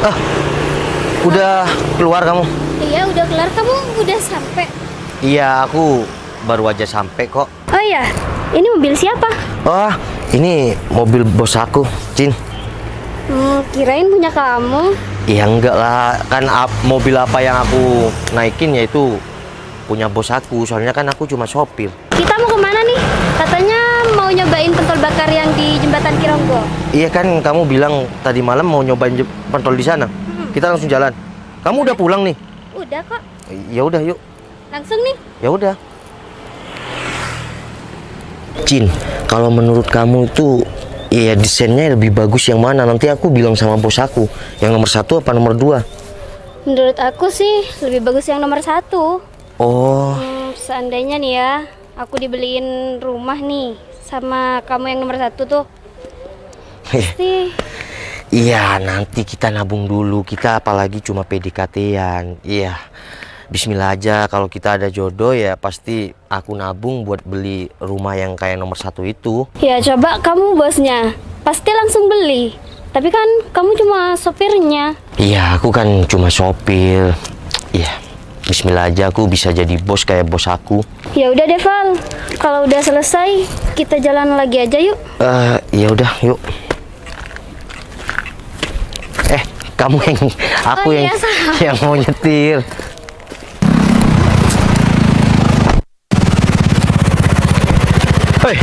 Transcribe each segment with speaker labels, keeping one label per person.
Speaker 1: Ah, udah keluar kamu?
Speaker 2: Iya, udah kelar. Kamu udah sampai?
Speaker 1: Iya, aku baru aja sampai kok.
Speaker 2: Oh iya, ini mobil siapa?
Speaker 1: Oh, ini mobil bos aku, Cin.
Speaker 2: Kirain punya kamu.
Speaker 1: Iya enggak lah, kan mobil apa yang aku naikin yaitu punya bos aku. Soalnya kan aku cuma sopir.
Speaker 2: Kita mau kemana nih? Katanya mau nyobain pentol bakar yang di jembatan Kironggo.
Speaker 1: Iya kan, kamu bilang tadi malam mau nyobain pentol di sana. Kita langsung jalan. Kamu udah pulang nih?
Speaker 2: Udah kok.
Speaker 1: Ya udah, yuk.
Speaker 2: Langsung nih.
Speaker 1: Ya udah. Cin, kalau menurut kamu itu ya desainnya lebih bagus yang mana? Nanti aku bilang sama bos aku, yang nomor 1 apa nomor 2?
Speaker 2: Menurut aku sih lebih bagus yang nomor 1.
Speaker 1: Oh,
Speaker 2: Seandainya nih ya, aku dibeliin rumah nih sama kamu yang nomor 1 tuh. Pasti.
Speaker 1: iya nanti kita nabung dulu. Kita apalagi cuma PDKT-an. Iya, bismillah aja. Kalau kita ada jodoh ya pasti aku nabung buat beli rumah yang kayak nomor 1 itu.
Speaker 2: Ya coba kamu bosnya, pasti langsung beli. Tapi kan kamu cuma sopirnya.
Speaker 1: Iya, aku kan cuma sopir. Iya, bismillah aja aku bisa jadi bos kayak bos aku.
Speaker 2: Ya udah deh Val, kalau udah selesai kita jalan lagi aja yuk.
Speaker 1: Ya udah, yuk. Kamu yang, aku
Speaker 2: Oh,
Speaker 1: yang,
Speaker 2: iya, salah.
Speaker 1: yang mau nyetir. Hei,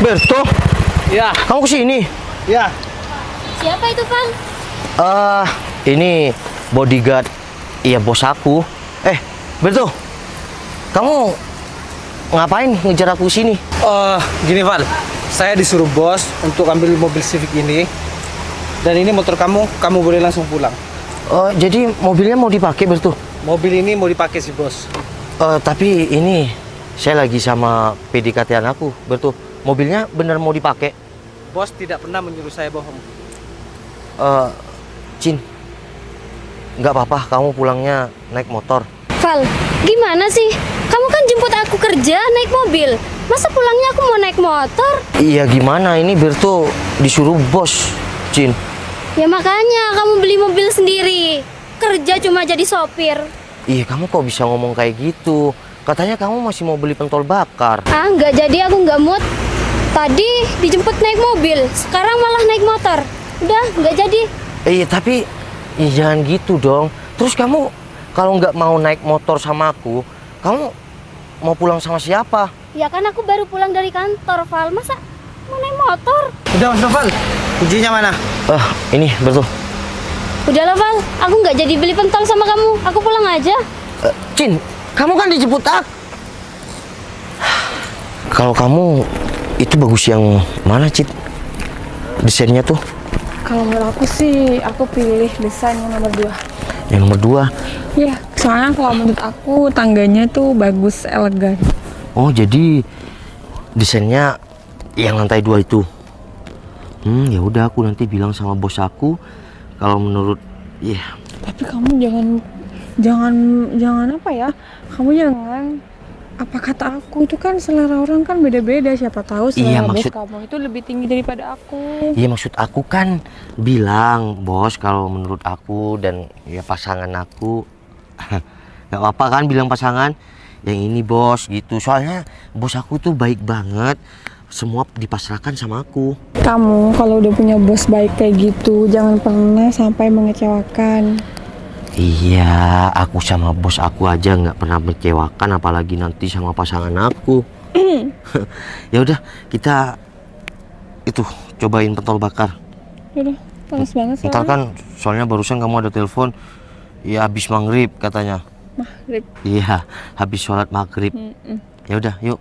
Speaker 1: Berto,
Speaker 3: Ya,
Speaker 1: kamu kesini?
Speaker 3: ya.
Speaker 2: Siapa itu Val?
Speaker 1: Ini bodyguard, iya bos aku. Berto, kamu ngapain ngejar aku sini?
Speaker 3: Gini Val, saya disuruh bos untuk ambil mobil Civic ini. Dan ini motor kamu boleh langsung pulang.
Speaker 1: Jadi mobilnya mau dipakai, Berto?
Speaker 3: Mobil ini mau dipakai si bos.
Speaker 1: Tapi ini saya lagi sama PDKT-an aku, Berto. Mobilnya bener mau dipakai?
Speaker 3: Bos tidak pernah menyuruh saya bohong.
Speaker 1: Cin, nggak apa-apa kamu pulangnya naik motor.
Speaker 2: Val, gimana sih? Kamu kan jemput aku kerja naik mobil. Masa pulangnya aku mau naik motor?
Speaker 1: Iya gimana, ini Berto disuruh bos, Cin.
Speaker 2: Ya makanya kamu beli mobil sendiri. Kerja cuma jadi sopir.
Speaker 1: Iya kamu kok bisa ngomong kayak gitu? Katanya kamu masih mau beli pentol bakar.
Speaker 2: Ah, nggak jadi, aku nggak mood. Tadi dijemput naik mobil, sekarang malah naik motor. Udah, nggak jadi.
Speaker 1: Iya tapi jangan gitu dong. Terus kamu kalau nggak mau naik motor sama aku, kamu mau pulang sama siapa?
Speaker 2: Ya kan aku baru pulang dari kantor, Val. Masa mau naik motor?
Speaker 3: Udah Mas Noval, kuncinya mana?
Speaker 1: Ini Berto.
Speaker 2: Udahlah, Val. Aku nggak jadi beli pentol sama kamu. Aku pulang aja.
Speaker 1: Cin, kamu kan dijemput aku. Kalau kamu itu bagus yang mana, Cin? Desainnya tuh?
Speaker 4: Kalau menurut aku sih, aku pilih desain yang nomor 2.
Speaker 1: Yang nomor 2.
Speaker 4: Iya, soalnya kalau menurut aku tangganya tuh bagus, elegan.
Speaker 1: Oh, jadi desainnya yang lantai 2 itu. Ya udah aku nanti bilang sama bos aku kalau menurut
Speaker 4: Tapi kamu jangan apa ya? Kamu jangan apa kata aku itu kan selera orang kan beda-beda. Siapa tahu
Speaker 1: Iya,
Speaker 4: selera bos
Speaker 1: maksud-
Speaker 4: kamu itu lebih tinggi daripada aku.
Speaker 1: Iya maksud aku kan bilang bos kalau menurut aku dan ya pasangan aku nggak apa-apa kan bilang pasangan yang ini bos gitu. Soalnya bos aku tuh baik banget, semua dipasrahkan sama aku.
Speaker 4: Kamu kalau udah punya bos baik kayak gitu, jangan pernah sampai mengecewakan.
Speaker 1: Iya, aku sama bos aku aja nggak pernah mengecewakan, apalagi nanti sama pasangan aku. Ya udah kita itu cobain pentol bakar.
Speaker 4: Udah, panas banget
Speaker 1: Ntar
Speaker 4: soalnya.
Speaker 1: kan soalnya barusan kamu ada telepon ya habis maghrib katanya.
Speaker 4: Maghrib.
Speaker 1: Iya, habis sholat maghrib. Ya udah, yuk.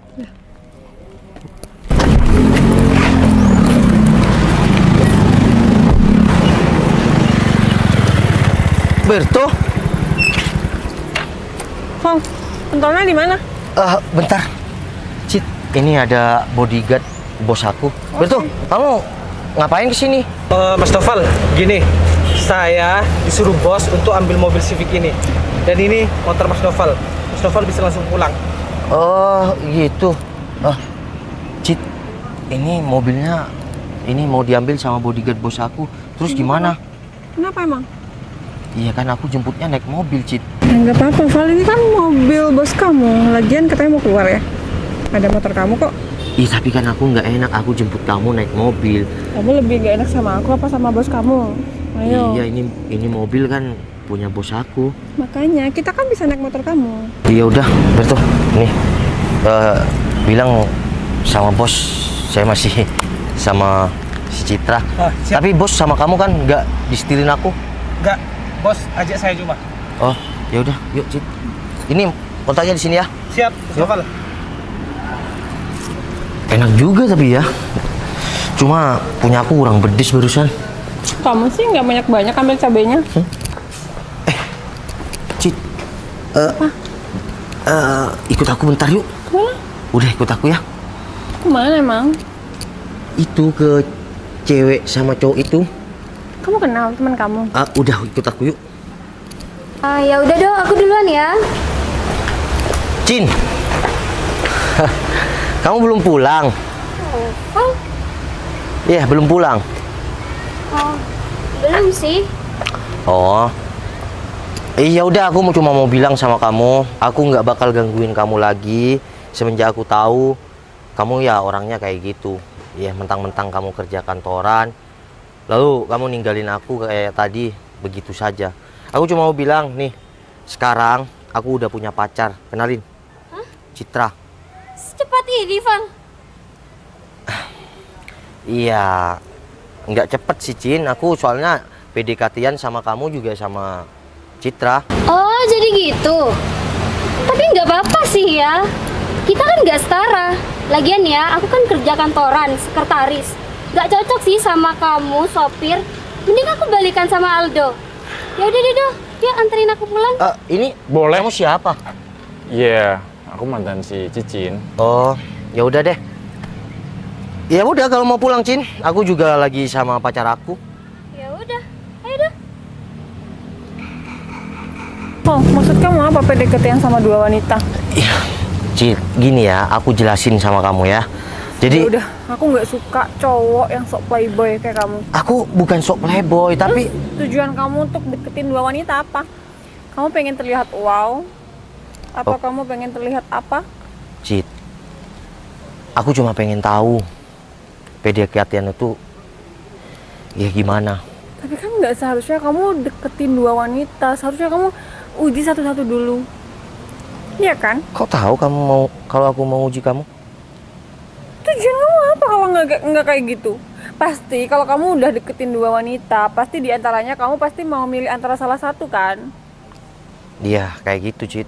Speaker 1: Berto,
Speaker 4: Val, pentolnya di mana?
Speaker 1: bentar. Cit, ini ada bodyguard bos aku. Berto, kamu ngapain kesini?
Speaker 3: Mas Noval, gini. Saya disuruh bos untuk ambil mobil Civic ini. Dan ini motor Mas Noval. Mas Noval bisa langsung pulang.
Speaker 1: Oh, gitu. Cit, ini mobilnya ini mau diambil sama bodyguard bos aku. Terus gimana?
Speaker 4: Kenapa emang?
Speaker 1: Iya kan aku jemputnya naik mobil, Cid.
Speaker 4: Ya nggak apa-apa, Val, ini kan mobil bos kamu. Lagian katanya mau keluar ya. Ada motor kamu kok.
Speaker 1: Ih, tapi kan aku nggak enak aku jemput kamu naik mobil.
Speaker 4: Kamu lebih nggak enak sama aku apa sama bos kamu? Ayo.
Speaker 1: Iya, ini mobil kan punya bos aku.
Speaker 4: Makanya kita kan bisa naik motor kamu.
Speaker 1: Iya udah, betul. Nih, bilang sama bos saya masih sama si Citra.
Speaker 3: Siap.
Speaker 1: Tapi bos sama kamu kan nggak disetirin aku.
Speaker 3: Enggak, bos ajak saya cuma.
Speaker 1: Oh, ya udah, yuk Cit. Ini kontaknya di sini ya.
Speaker 3: Siap, Mas Novel.
Speaker 1: Enak juga tapi ya. Cuma punya aku kurang pedes barusan.
Speaker 4: Kamu sih nggak banyak-banyak ambil cabenya.
Speaker 1: Cit, ikut aku bentar yuk.
Speaker 4: Kemana?
Speaker 1: Udah ikut aku ya.
Speaker 4: Kemana emang?
Speaker 1: Itu ke cewek sama cowok itu.
Speaker 4: Kamu kenal teman kamu?
Speaker 1: Udah ikut aku yuk.
Speaker 2: Ya udah dong, aku duluan ya.
Speaker 1: Cin, kamu belum pulang?
Speaker 2: Oh,
Speaker 1: Iya, belum pulang.
Speaker 2: oh, belum sih.
Speaker 1: Oh, iya udah aku cuma mau bilang sama kamu, aku nggak bakal gangguin kamu lagi semenjak aku tahu kamu ya orangnya kayak gitu. Ya mentang-mentang kamu kerja kantoran, lalu kamu ninggalin aku kayak tadi begitu saja. Aku cuma mau bilang nih, sekarang aku udah punya pacar, kenalin.
Speaker 2: Hah?
Speaker 1: Citra.
Speaker 2: Secepat ini, Val.
Speaker 1: Iya, nggak cepet sih Cin. Aku soalnya PDKT-an sama kamu juga sama Citra.
Speaker 2: Oh, jadi gitu. Tapi nggak apa-apa sih ya. Kita kan nggak setara. Lagian ya, aku kan kerja kantoran, sekretaris. Nggak cocok sih sama kamu, sopir. Mending aku balikan sama Aldo. Ya udah deh, Do. Yuk anterin aku pulang.
Speaker 1: Ini
Speaker 5: Boleh.
Speaker 1: kamu siapa?
Speaker 5: Iya, aku mantan si Cicin.
Speaker 1: Oh, ya udah deh. Ya udah kalau mau pulang Cin, aku juga lagi sama pacar aku.
Speaker 2: Ya udah. Ayo, Do.
Speaker 4: Oh, maksud kamu apa PDKT-an sama dua wanita?
Speaker 1: Iya, Cin, gini ya, aku jelasin sama kamu ya. Jadi
Speaker 4: Ya udah, aku nggak suka cowok yang sok playboy kayak kamu.
Speaker 1: aku bukan sok playboy, tapi
Speaker 4: Tujuan kamu untuk deketin dua wanita apa? Kamu pengen terlihat wow? Atau
Speaker 1: Oh.
Speaker 4: kamu pengen terlihat apa?
Speaker 1: Cid, aku cuma pengen tahu PDKT-an itu ya gimana.
Speaker 4: Tapi kan nggak seharusnya kamu deketin dua wanita. Seharusnya kamu uji satu-satu dulu. Iya kan?
Speaker 1: Kau tahu kamu mau kalau aku mau uji kamu?
Speaker 4: Tujuan kamu apa kalau nggak kayak gitu? Pasti kalau kamu udah deketin dua wanita, pasti diantaranya kamu pasti mau milih antara salah satu kan?
Speaker 1: Iya, kayak gitu, Cid.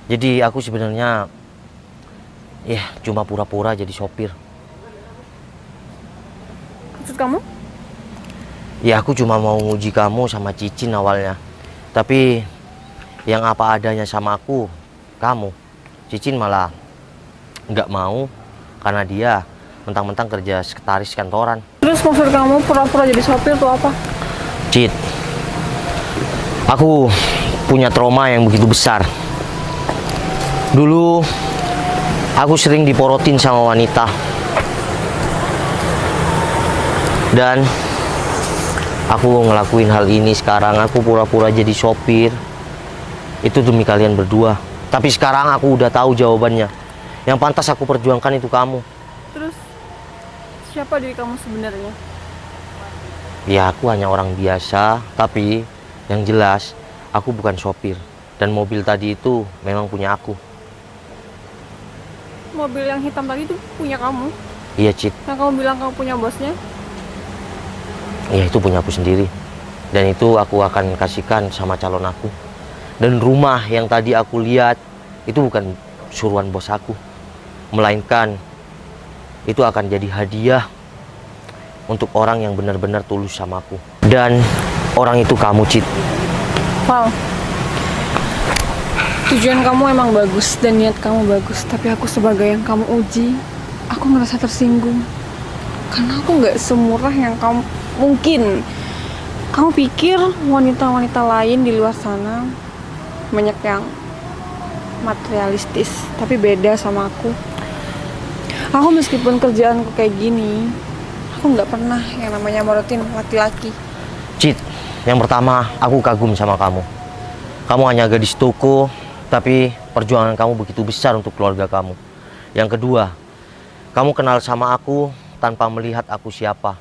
Speaker 1: Jadi aku sebenarnya ya cuma pura-pura jadi sopir.
Speaker 4: Maksud kamu?
Speaker 1: Ya aku cuma mau nguji kamu sama Cicin awalnya. Tapi yang apa adanya sama aku, kamu. Cicin malah nggak mau karena dia mentang-mentang kerja sekretaris kantoran.
Speaker 4: Terus maksud kamu pura-pura jadi sopir tuh apa?
Speaker 1: Cid, aku punya trauma yang begitu besar. Dulu aku sering diporotin sama wanita. Dan aku ngelakuin hal ini sekarang, aku pura-pura jadi sopir. Itu demi kalian berdua. Tapi sekarang aku udah tahu jawabannya. Yang pantas aku perjuangkan itu kamu.
Speaker 4: Terus siapa diri kamu sebenarnya?
Speaker 1: Ya aku hanya orang biasa, tapi yang jelas aku bukan sopir. Dan mobil tadi itu memang punya aku.
Speaker 4: Mobil yang hitam tadi itu punya kamu?
Speaker 1: Iya Cid,
Speaker 4: Yang kamu bilang kamu punya bosnya?
Speaker 1: ya itu punya aku sendiri. Dan itu aku akan kasihkan sama calon aku. Dan rumah yang tadi aku lihat itu bukan suruhan bos aku, melainkan itu akan jadi hadiah untuk orang yang benar-benar tulus sama aku. Dan orang itu kamu, Cid.
Speaker 4: Wow. Tujuan kamu emang bagus dan niat kamu bagus, tapi aku sebagai yang kamu uji, aku ngerasa tersinggung. Karena aku nggak semurah yang kamu mungkin. Kamu pikir wanita-wanita lain di luar sana banyak yang materialistis, tapi beda sama aku. Aku meskipun kerjaanku kayak gini, aku nggak pernah yang namanya morotin laki-laki.
Speaker 1: Cid, yang pertama aku kagum sama kamu. Kamu hanya gadis toko, tapi perjuangan kamu begitu besar untuk keluarga kamu. Yang kedua, kamu kenal sama aku tanpa melihat aku siapa.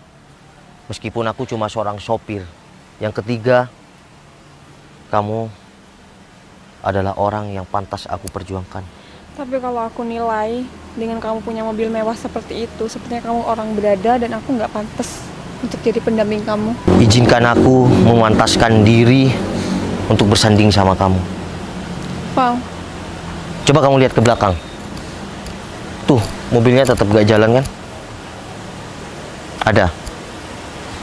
Speaker 1: Meskipun aku cuma seorang sopir. Yang ketiga, kamu adalah orang yang pantas aku perjuangkan.
Speaker 4: Tapi kalau aku nilai dengan kamu punya mobil mewah seperti itu, sepertinya kamu orang berada dan aku nggak pantas untuk jadi pendamping kamu.
Speaker 1: Izinkan aku memantaskan diri untuk bersanding sama kamu.
Speaker 4: Val,
Speaker 1: Coba kamu lihat ke belakang. Tuh, mobilnya tetap gak jalan kan? Ada.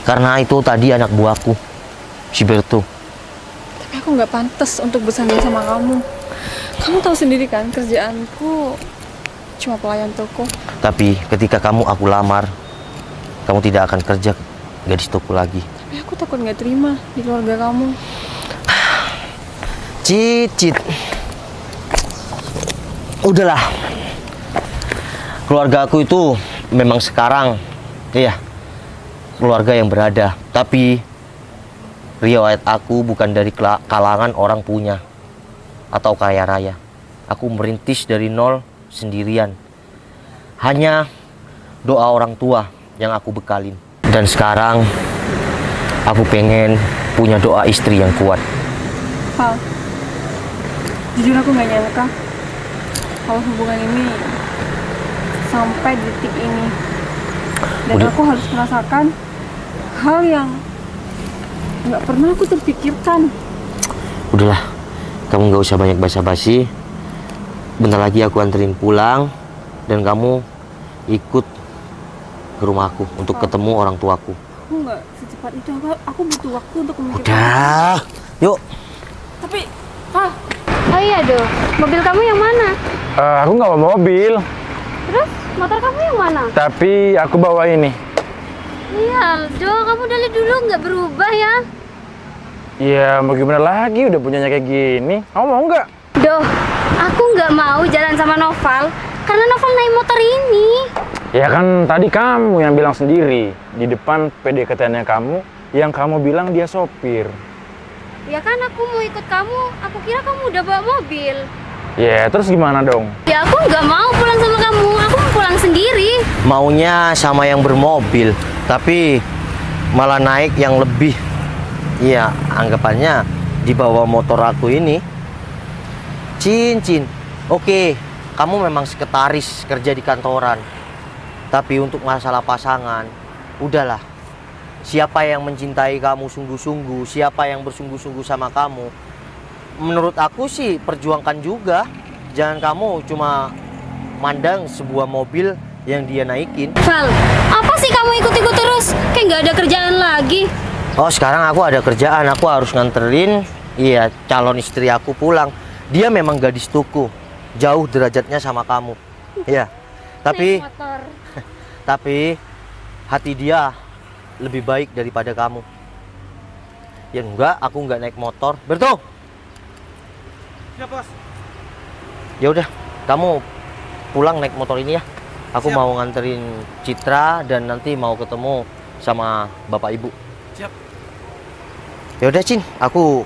Speaker 1: Karena itu tadi anak buahku, si Berto.
Speaker 4: tapi aku nggak pantas untuk bersanding sama kamu. Kamu tahu sendiri kan, kerjaanku cuma pelayan toko.
Speaker 1: Tapi ketika aku lamar, kamu tidak akan kerja gadis toko lagi.
Speaker 4: Tapi aku takut nggak terima di keluarga kamu.
Speaker 1: Cid. Udahlah. Keluarga aku itu memang sekarang, iya, keluarga yang berada. Tapi riwayat aku bukan dari kalangan orang punya atau kaya raya. Aku merintis dari nol sendirian. Hanya doa orang tua yang aku bekalin. Dan sekarang aku pengen punya doa istri yang kuat.
Speaker 4: Val, jujur aku nggak nyangka kalau hubungan ini sampai detik ini. Dan
Speaker 1: Udah.
Speaker 4: aku harus merasakan hal yang nggak pernah aku terpikirkan.
Speaker 1: Udahlah, kamu nggak usah banyak basa-basi. Bentar lagi aku anterin pulang dan kamu ikut ke rumahku untuk ketemu orang tuaku.
Speaker 4: Aku nggak secepat itu. Aku butuh waktu untuk memikirkan.
Speaker 1: Udah, yuk.
Speaker 4: Tapi, Val,
Speaker 2: Oh iya, Do. Mobil kamu yang mana?
Speaker 5: Aku nggak bawa mobil,
Speaker 2: Terus motor kamu yang mana?
Speaker 5: tapi aku bawa ini.
Speaker 2: Iya, Do. Kamu dari dulu nggak berubah ya?
Speaker 5: Ya mau gimana lagi, udah punyanya kayak gini. Kamu mau nggak?
Speaker 2: Do, aku nggak mau jalan sama Noval karena Noval naik motor ini.
Speaker 5: Ya kan tadi kamu yang bilang sendiri di depan PDKT-nya kamu yang kamu bilang dia sopir.
Speaker 2: Ya kan aku mau ikut kamu. Aku kira kamu udah bawa mobil.
Speaker 5: Ya terus gimana dong?
Speaker 2: Ya aku nggak mau pulang sama kamu. Aku mau pulang sendiri.
Speaker 1: Maunya sama yang bermobil, tapi malah naik yang lebih. Iya, anggapannya di bawah motor aku ini. Cin. Oke, kamu memang sekretaris kerja di kantoran. Tapi untuk masalah pasangan, udahlah. Siapa yang mencintai kamu sungguh-sungguh, siapa yang bersungguh-sungguh sama kamu, menurut aku sih perjuangkan juga. Jangan kamu cuma mandang sebuah mobil yang dia naikin.
Speaker 2: Val, apa sih kamu ikut-ikut terus? Kayak nggak ada kerjaan lagi.
Speaker 1: Oh, sekarang aku ada kerjaan, aku harus nganterin calon istri aku pulang. Dia memang gadis toko, jauh derajatnya sama kamu. Iya. Tapi
Speaker 2: Naik motor.
Speaker 1: tapi hati dia lebih baik daripada kamu. Ya enggak, aku enggak naik motor. Berto.
Speaker 3: Ya, Bos.
Speaker 1: Ya udah, kamu pulang naik motor ini ya. Aku
Speaker 3: Siap.
Speaker 1: mau nganterin Citra dan nanti mau ketemu sama Bapak Ibu.
Speaker 3: Siap.
Speaker 1: Ya udah, Cin, aku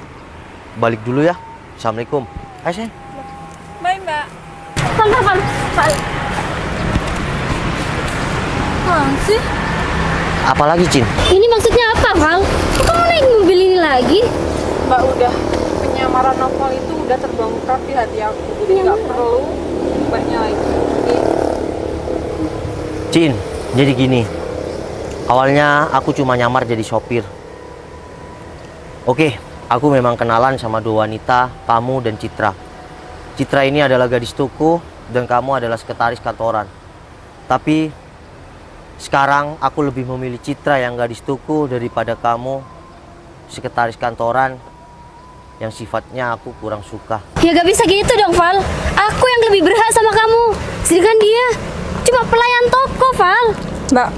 Speaker 1: balik dulu ya. Assalamualaikum. Hai, Sen.
Speaker 4: bye Mbak.
Speaker 2: Val.
Speaker 4: Apaan sih?
Speaker 1: Apalagi, Cin?
Speaker 2: Ini maksudnya apa, Val? Kok kamu naik mobil ini lagi?
Speaker 4: Mbak, udah penyamaran Novel itu udah terbongkar di hati aku. Jadi nggak perlu Mbaknya lagi. Oke?
Speaker 1: Cin, jadi gini. Awalnya aku cuma nyamar jadi sopir. Oke, aku memang kenalan sama dua wanita, kamu dan Citra. Citra ini adalah gadis toko dan kamu adalah sekretaris kantoran. Tapi sekarang aku lebih memilih Citra yang gadis toko daripada kamu sekretaris kantoran yang sifatnya aku kurang suka.
Speaker 2: Ya gak bisa gitu dong, Val. Aku yang lebih berhak sama kamu. Sedangkan dia cuma pelayan toko, Val.
Speaker 4: Mbak,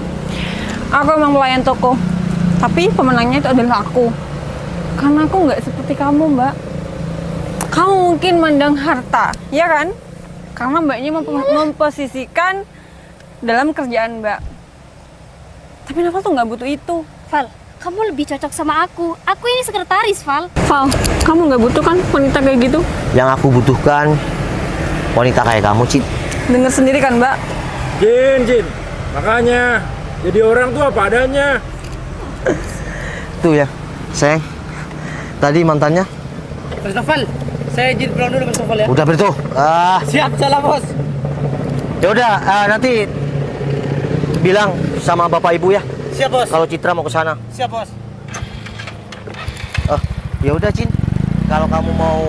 Speaker 4: aku emang pelayan toko. Tapi pemenangnya itu adalah aku. Karena aku nggak seperti kamu, Mbak. Kamu mungkin mandang harta, ya kan? Karena Mbaknya memposisikan dalam kerjaan Mbak. Tapi Novel tuh nggak butuh itu.
Speaker 2: Val, kamu lebih cocok sama aku. Aku ini sekretaris, Val.
Speaker 4: Val, kamu nggak butuh kan wanita kayak gitu?
Speaker 1: Yang aku butuhkan wanita kayak kamu, Cid.
Speaker 4: Dengar sendiri kan, Mbak?
Speaker 5: Jin. Makanya jadi orang tuh apa adanya.
Speaker 1: Tuh ya, sayang. Tadi mantannya
Speaker 3: Mas Novel, saya izin pulang dulu Mas Novel ya.
Speaker 1: udah bertuh.
Speaker 3: Siap, salam bos.
Speaker 1: Ya udah, nanti bilang sama bapak ibu ya
Speaker 3: Siap bos.
Speaker 1: kalau Citra mau ke sana.
Speaker 3: Siap bos.
Speaker 1: Ya udah, Cin. Kalau kamu mau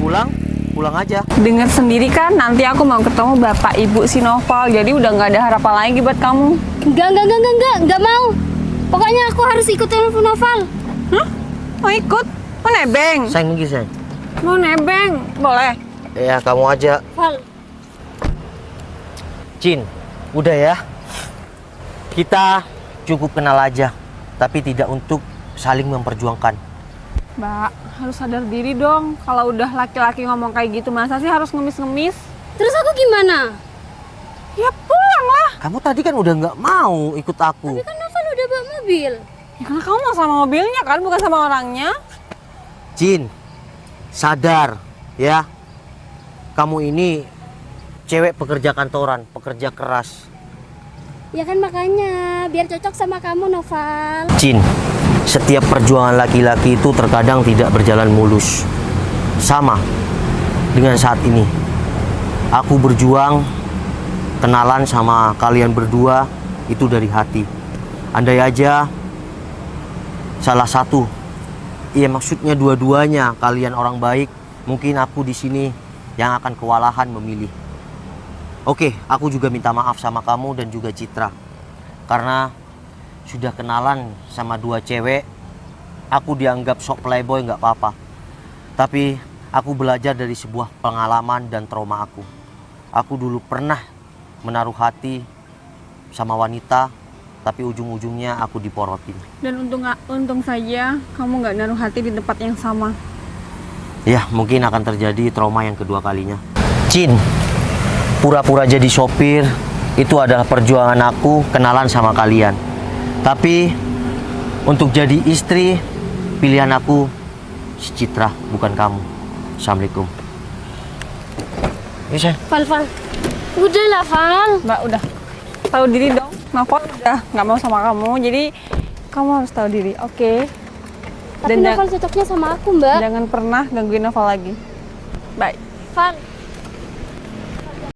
Speaker 1: pulang aja.
Speaker 4: Dengar sendiri kan, nanti aku mau ketemu bapak ibu si Noval. Jadi udah nggak ada harapan lagi buat kamu.
Speaker 2: Enggak mau. Pokoknya aku harus ikut telepon Noval.
Speaker 4: Hah? Mau ikut? Mau nebeng?
Speaker 1: Sayang minggir, sayang.
Speaker 4: Mau nebeng? Boleh.
Speaker 1: Ya, kamu aja.
Speaker 2: Val,
Speaker 1: Cin, udah ya. Kita cukup kenal aja, tapi tidak untuk saling memperjuangkan.
Speaker 4: Mbak, harus sadar diri dong. Kalau udah laki-laki ngomong kayak gitu, masa sih harus ngemis-ngemis?
Speaker 2: terus aku gimana?
Speaker 4: Ya pulang lah.
Speaker 1: Kamu tadi kan udah nggak mau ikut aku.
Speaker 2: Tapi kan Noval udah bawa mobil.
Speaker 4: Ya karena kamu mau sama mobilnya kan, bukan sama orangnya.
Speaker 1: Cin, sadar ya. Kamu ini cewek pekerja kantoran, pekerja keras.
Speaker 2: Ya kan makanya, biar cocok sama kamu Noval.
Speaker 1: Cin, setiap perjuangan laki-laki itu terkadang tidak berjalan mulus. Sama dengan saat ini. Aku berjuang kenalan sama kalian berdua itu dari hati. Andai aja salah satu, iya maksudnya dua-duanya kalian orang baik, mungkin aku di sini yang akan kewalahan memilih. Oke, aku juga minta maaf sama kamu dan juga Citra. Karena sudah kenalan sama dua cewek, aku dianggap sok playboy nggak apa-apa. Tapi aku belajar dari sebuah pengalaman dan trauma aku. Aku dulu pernah menaruh hati sama wanita, tapi ujung-ujungnya aku diporotin.
Speaker 4: Dan untung saja kamu nggak naruh hati di tempat yang sama.
Speaker 1: Ya, mungkin akan terjadi trauma yang kedua kalinya. Cin, pura-pura jadi sopir itu adalah perjuangan aku kenalan sama kalian. Tapi untuk jadi istri, pilihan aku si Citra, bukan kamu. Assalamualaikum. Bisa?
Speaker 2: Val, udah lah Val.
Speaker 4: Mbak udah tahu diri dong. Novel udah nggak mau sama kamu, jadi kamu harus tahu diri, oke?
Speaker 2: Tapi
Speaker 4: Dan
Speaker 2: Noval cocoknya sama aku Mbak.
Speaker 4: jangan pernah gangguin Novel lagi. Bye.
Speaker 2: Val,